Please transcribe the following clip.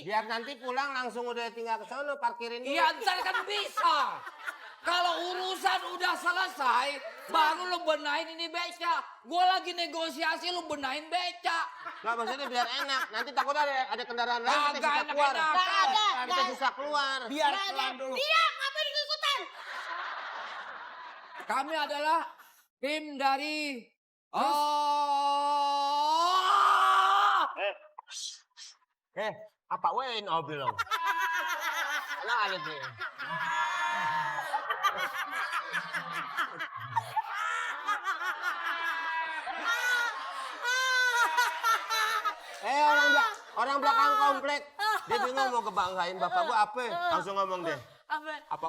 Biar nanti pulang langsung udah tinggal ke sana parkirin dulu. Iya ntar kan bisa. Kalau urusan udah selesai, baru lu benahin ini beca. Gue lagi negosiasi, lu benahin beca. Nggak, maksudnya biar enak. Nanti takut ada kendaraan lain kita Kagak susah keluar. enak-enak. Kita susah keluar. Biar pelan dulu. Diam, ngapain ikut-ikutan? Kami adalah tim dari... Apa wain bilang? Nah, ada sih. Orang belakang komplek. Dia bingung mau kebanggain bapak gua apa? Langsung ngomong deh. Apa? Apa?